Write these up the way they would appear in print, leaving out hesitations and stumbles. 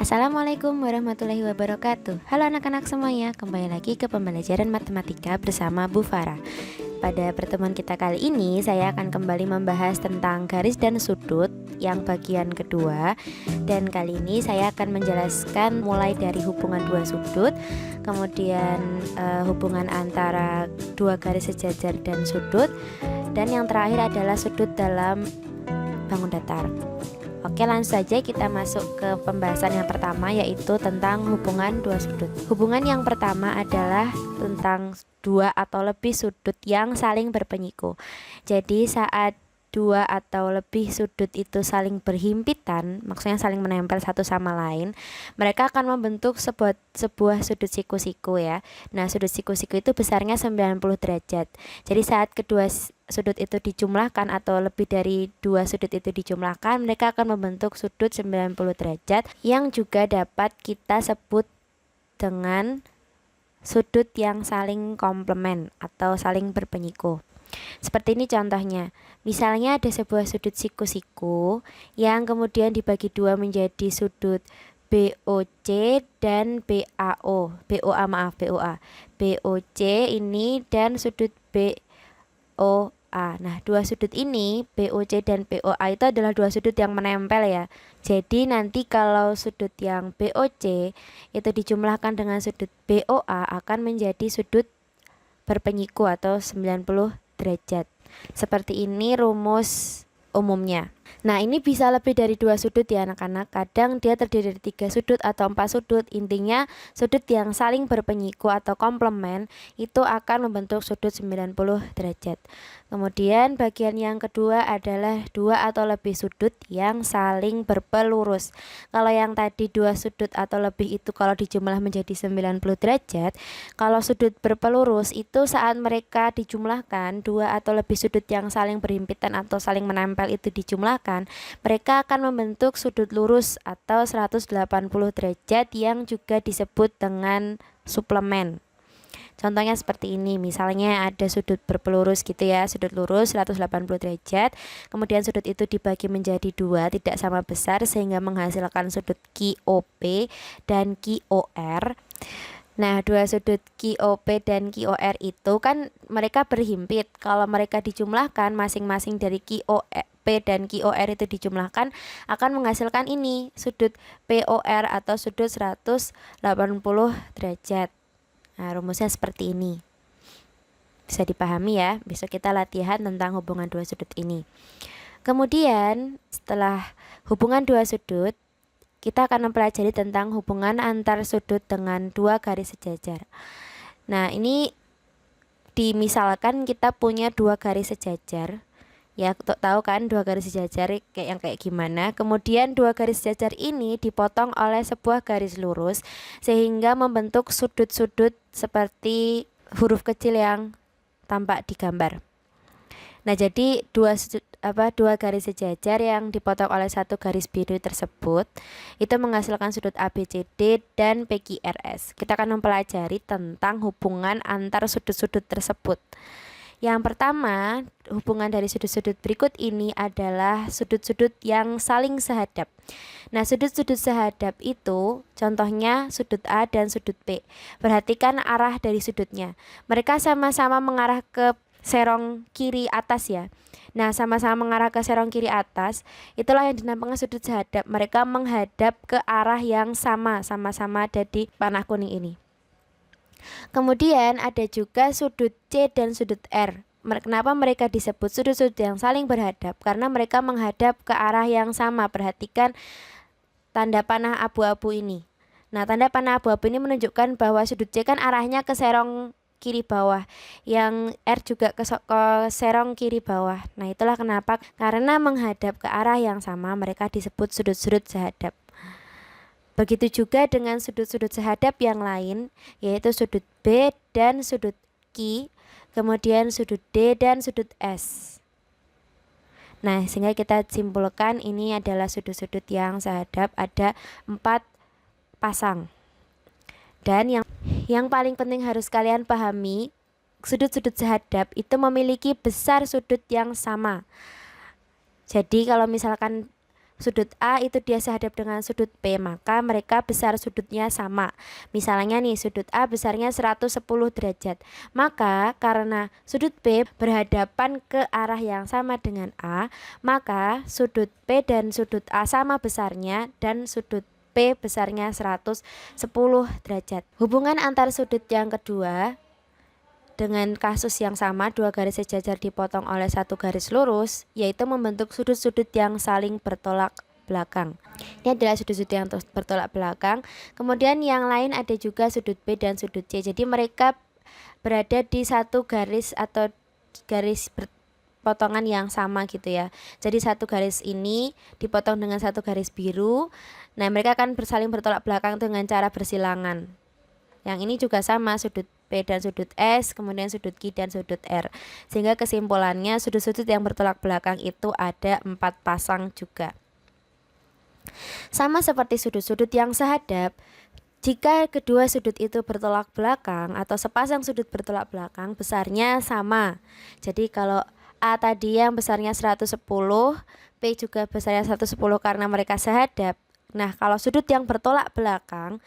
Assalamualaikum warahmatullahi wabarakatuh. Halo anak-anak semuanya, kembali lagi ke pembelajaran matematika bersama Bu Farah. Pada pertemuan kita kali ini, saya akan kembali membahas tentang garis dan sudut yang bagian kedua. Dan kali ini saya akan menjelaskan mulai dari hubungan dua sudut, kemudian hubungan antara dua garis sejajar dan sudut, dan yang terakhir adalah sudut dalam bangun datar. Oke, langsung saja kita masuk ke pembahasan yang pertama, yaitu tentang hubungan dua sudut. Hubungan yang pertama adalah tentang dua atau lebih sudut yang saling berpenyiku. Jadi saat dua atau lebih sudut itu saling berhimpitan, maksudnya saling menempel satu sama lain, mereka akan membentuk sebuah sudut siku-siku ya. Nah, sudut siku-siku itu besarnya 90 derajat. Jadi saat kedua sudut itu dijumlahkan atau lebih dari dua sudut itu dijumlahkan, mereka akan membentuk sudut 90 derajat yang juga dapat kita sebut dengan sudut yang saling komplement atau saling berpenyiku. Seperti ini contohnya. Misalnya ada sebuah sudut siku-siku yang kemudian dibagi dua menjadi sudut BOC dan BAO. BOA. BOC ini dan sudut BOA. Nah, dua sudut ini, BOC dan BOA itu adalah dua sudut yang menempel ya. Jadi nanti kalau sudut yang BOC itu dijumlahkan dengan sudut BOA akan menjadi sudut berpenyiku atau 90 derajat. Seperti ini rumus umumnya. Nah, ini bisa lebih dari dua sudut ya anak-anak. Kadang dia terdiri dari 3 sudut atau 4 sudut. Intinya sudut yang saling berpenyiku atau komplement itu akan membentuk sudut 90 derajat. Kemudian bagian yang kedua adalah dua atau lebih sudut yang saling berpelurus. Kalau yang tadi dua sudut atau lebih itu kalau dijumlah menjadi 90 derajat, kalau sudut berpelurus itu saat mereka dijumlahkan, dua atau lebih sudut yang saling berhimpitan atau saling menempel itu dijumlahkan, mereka akan membentuk sudut lurus atau 180 derajat yang juga disebut dengan suplemen. Contohnya seperti ini, misalnya ada sudut berpelurus gitu ya, sudut lurus 180 derajat, kemudian sudut itu dibagi menjadi dua, tidak sama besar sehingga menghasilkan sudut QOP dan QOR. Nah, dua sudut QOP dan QOR itu kan mereka berhimpit. Kalau mereka dijumlahkan masing-masing dari QOP dan QOR itu dijumlahkan akan menghasilkan ini, sudut POR atau sudut 180 derajat. Nah, rumusnya seperti ini. Bisa dipahami ya. Besok kita latihan tentang hubungan dua sudut ini. Kemudian, setelah hubungan dua sudut, kita akan mempelajari tentang hubungan antar sudut dengan dua garis sejajar. Nah, ini dimisalkan kita punya dua garis sejajar. Ya, tahu kan dua garis sejajar kayak gimana. Kemudian dua garis sejajar ini dipotong oleh sebuah garis lurus sehingga membentuk sudut-sudut seperti huruf kecil yang tampak di gambar. Nah, jadi dua garis sejajar yang dipotong oleh satu garis biru tersebut itu menghasilkan sudut ABCD dan PQRS. Kita akan mempelajari tentang hubungan antar sudut-sudut tersebut. Yang pertama, hubungan dari sudut-sudut berikut ini adalah sudut-sudut yang saling sehadap. Nah, sudut-sudut sehadap itu contohnya sudut A dan sudut B. Perhatikan arah dari sudutnya. Mereka sama-sama mengarah ke serong kiri atas ya. Nah, sama-sama mengarah ke serong kiri atas, itulah yang dinamakan sudut sehadap. Mereka menghadap ke arah yang sama-sama ada di panah kuning ini. Kemudian ada juga sudut C dan sudut R. Kenapa mereka disebut sudut-sudut yang saling berhadap? Karena mereka menghadap ke arah yang sama. Perhatikan tanda panah abu-abu ini. Nah, tanda panah abu-abu ini menunjukkan bahwa sudut C kan arahnya ke serong kiri bawah, yang R juga ke serong kiri bawah. Nah, itulah kenapa, karena menghadap ke arah yang sama mereka disebut sudut-sudut sehadap. Begitu juga dengan sudut-sudut sehadap yang lain, yaitu sudut B dan sudut Q, kemudian sudut D dan sudut S. Nah, sehingga kita simpulkan ini adalah sudut-sudut yang sehadap, ada 4 pasang. Dan yang paling penting harus kalian pahami, sudut-sudut sehadap itu memiliki besar sudut yang sama. Jadi kalau misalkan sudut A itu dia sehadap dengan sudut P, maka mereka besar sudutnya sama. Misalnya nih, sudut A besarnya 110 derajat. Maka karena sudut P berhadapan ke arah yang sama dengan A, maka sudut P dan sudut A sama besarnya dan sudut P besarnya 110 derajat. Hubungan antar sudut yang kedua dengan kasus yang sama, dua garis sejajar dipotong oleh satu garis lurus, yaitu membentuk sudut-sudut yang saling bertolak belakang. Ini adalah sudut-sudut yang bertolak belakang. Kemudian yang lain ada juga sudut B dan sudut C. Jadi mereka berada di satu garis atau garis potongan yang sama gitu ya. Jadi satu garis ini dipotong dengan satu garis biru. Nah, mereka akan saling bertolak belakang dengan cara bersilangan. Yang ini juga sama, sudut P dan sudut S, kemudian sudut Q dan sudut R. Sehingga kesimpulannya sudut-sudut yang bertolak belakang itu ada 4 pasang juga. Sama seperti sudut-sudut yang sehadap, jika kedua sudut itu bertolak belakang atau sepasang sudut bertolak belakang, besarnya sama. Jadi kalau A tadi yang besarnya 110, P juga besarnya 110 karena mereka sehadap. Nah, kalau sudut yang bertolak belakang,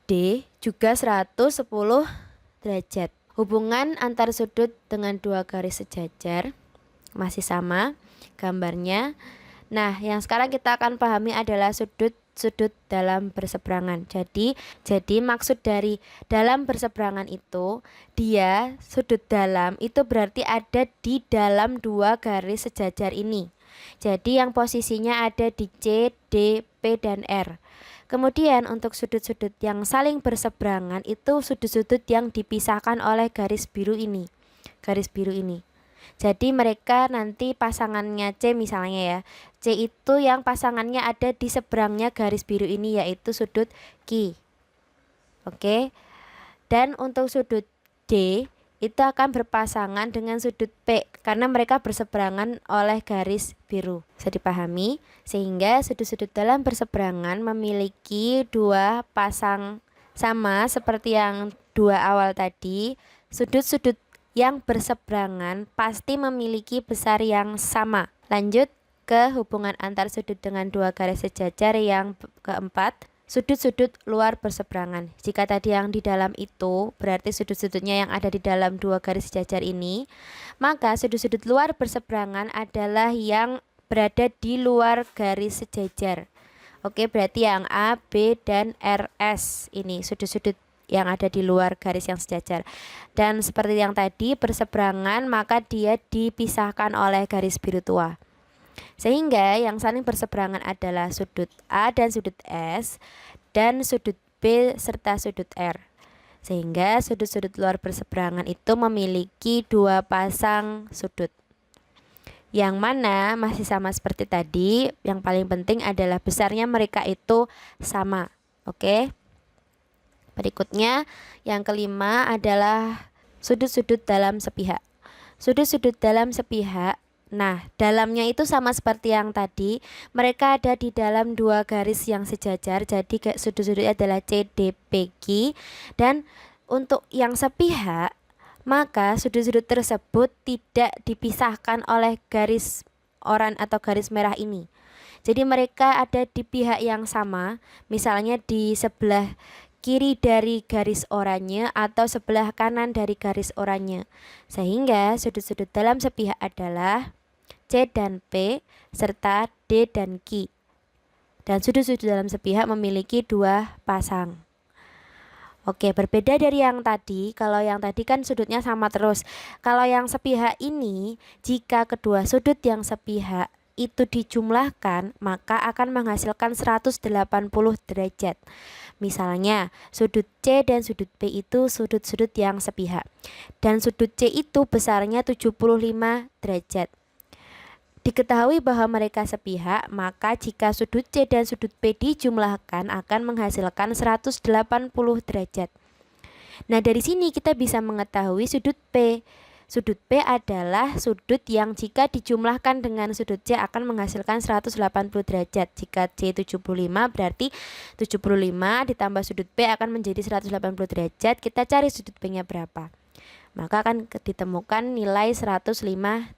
D juga 110 derajat. Hubungan antar sudut dengan dua garis sejajar masih sama gambarnya. Nah, yang sekarang kita akan pahami adalah sudut dalam berseberangan. Jadi maksud dari dalam berseberangan itu, dia sudut dalam itu berarti ada di dalam dua garis sejajar ini. Jadi yang posisinya ada di C, D, P, dan R. Kemudian untuk sudut-sudut yang saling berseberangan itu sudut-sudut yang dipisahkan oleh garis biru ini. Garis biru ini. Jadi mereka nanti pasangannya C misalnya ya. C itu yang pasangannya ada di seberangnya garis biru ini, yaitu sudut Q. Oke. Dan untuk sudut D itu akan berpasangan dengan sudut P karena mereka berseberangan oleh garis biru. Bisa dipahami? Sehingga sudut-sudut dalam berseberangan memiliki dua pasang sama seperti yang dua awal tadi. Sudut-sudut yang berseberangan pasti memiliki besar yang sama. Lanjut ke hubungan antar sudut dengan dua garis sejajar yang keempat. Sudut-sudut luar berseberangan. Jika tadi yang di dalam itu berarti sudut-sudutnya yang ada di dalam dua garis sejajar ini, maka sudut-sudut luar berseberangan adalah yang berada di luar garis sejajar. Oke, berarti yang A, B, dan RS ini sudut-sudut yang ada di luar garis yang sejajar. Dan seperti yang tadi berseberangan, maka dia dipisahkan oleh garis biru tua. Sehingga yang saling berseberangan adalah sudut A dan sudut S dan sudut B serta sudut R. Sehingga sudut-sudut luar berseberangan itu memiliki dua pasang sudut. Yang mana masih sama seperti tadi, yang paling penting adalah besarnya mereka itu sama. Oke. Berikutnya yang kelima adalah sudut-sudut dalam sepihak. Sudut-sudut dalam sepihak, nah dalamnya itu sama seperti yang tadi, mereka ada di dalam dua garis yang sejajar. Jadi sudut-sudutnya adalah C, D, P, Q. Dan untuk yang sepihak, maka sudut-sudut tersebut tidak dipisahkan oleh garis oranye atau garis merah ini. Jadi mereka ada di pihak yang sama, misalnya di sebelah kiri dari garis oranye atau sebelah kanan dari garis oranye. Sehingga sudut-sudut dalam sepihak adalah C dan P serta D dan Q. Dan sudut-sudut dalam sepihak memiliki dua pasang. Oke, berbeda dari yang tadi. Kalau yang tadi kan sudutnya sama terus. Kalau yang sepihak ini, jika kedua sudut yang sepihak itu dijumlahkan, maka akan menghasilkan 180 derajat. Misalnya, sudut C dan sudut P itu sudut-sudut yang sepihak. Dan sudut C itu besarnya 75 derajat. Diketahui bahwa mereka sepihak, maka jika sudut C dan sudut P dijumlahkan akan menghasilkan 180 derajat. Nah, dari sini kita bisa mengetahui sudut P. Sudut P adalah sudut yang jika dijumlahkan dengan sudut C akan menghasilkan 180 derajat. Jika C 75 berarti 75 ditambah sudut P akan menjadi 180 derajat. Kita cari sudut P-nya berapa. maka akan ditemukan nilai 105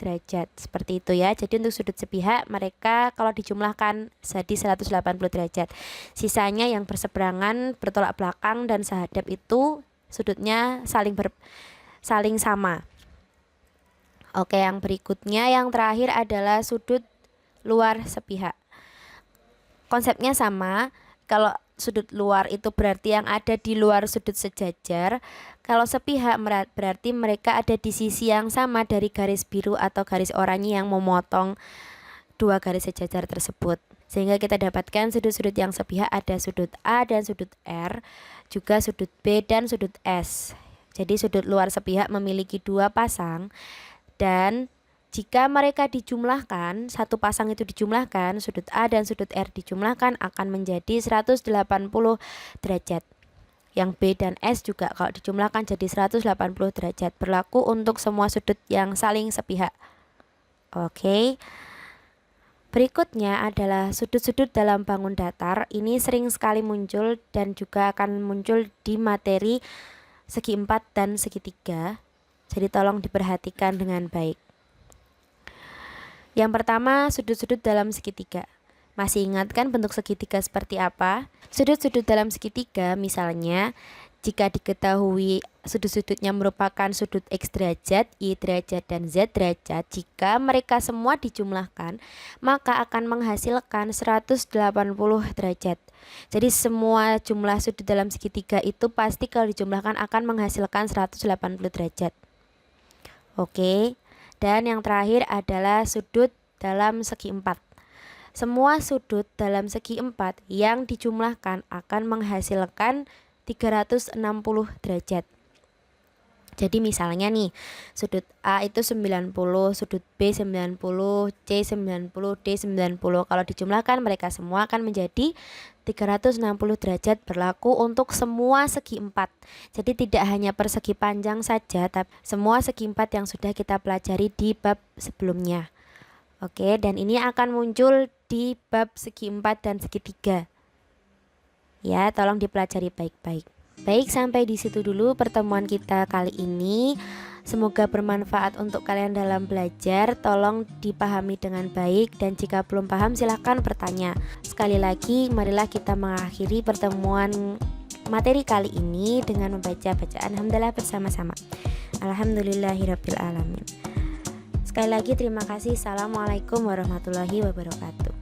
derajat. Seperti itu ya. Jadi untuk sudut sepihak mereka kalau dijumlahkan jadi 180 derajat. Sisanya yang berseberangan, bertolak belakang dan sehadap itu sudutnya saling sama. Oke, yang berikutnya yang terakhir adalah sudut luar sepihak. Konsepnya sama. Kalau sudut luar itu berarti yang ada di luar sudut sejajar. Kalau sepihak berarti mereka ada di sisi yang sama dari garis biru atau garis oranye yang memotong dua garis sejajar tersebut. Sehingga kita dapatkan sudut-sudut yang sepihak ada sudut A dan sudut R, juga sudut B dan sudut S. Jadi sudut luar sepihak memiliki dua pasang, dan jika mereka dijumlahkan, satu pasang itu dijumlahkan, sudut A dan sudut R dijumlahkan akan menjadi 180 derajat. Yang B dan S juga kalau dijumlahkan jadi 180 derajat. Berlaku untuk semua sudut yang saling sepihak. Oke. Berikutnya adalah sudut-sudut dalam bangun datar. Ini sering sekali muncul dan juga akan muncul di materi segi 4 dan segitiga. Jadi tolong diperhatikan dengan baik. Yang pertama, sudut-sudut dalam segitiga. Masih ingat kan bentuk segitiga seperti apa? Sudut-sudut dalam segitiga misalnya jika diketahui sudut-sudutnya merupakan sudut X derajat, Y derajat, dan Z derajat, jika mereka semua dijumlahkan maka akan menghasilkan 180 derajat. Jadi semua jumlah sudut dalam segitiga itu pasti kalau dijumlahkan akan menghasilkan 180 derajat. Oke. Dan yang terakhir adalah sudut dalam segi 4. Semua sudut dalam segi 4 yang dijumlahkan akan menghasilkan 360 derajat. Jadi misalnya nih, sudut A itu 90, sudut B 90, C 90, D 90. Kalau dijumlahkan mereka semua akan menjadi 360 derajat, berlaku untuk semua segi 4. Jadi tidak hanya persegi panjang saja, tapi semua segi 4 yang sudah kita pelajari di bab sebelumnya. Oke, dan ini akan muncul di bab segi 4 dan segitiga. Ya, tolong dipelajari baik-baik. Baik, sampai di situ dulu pertemuan kita kali ini. Semoga bermanfaat untuk kalian dalam belajar. Tolong dipahami dengan baik, dan jika belum paham silahkan bertanya. Sekali lagi, marilah kita mengakhiri pertemuan materi kali ini dengan membaca bacaan hamdalah bersama-sama. Alhamdulillahirabbil alamin. Sekali lagi terima kasih. Assalamualaikum warahmatullahi wabarakatuh.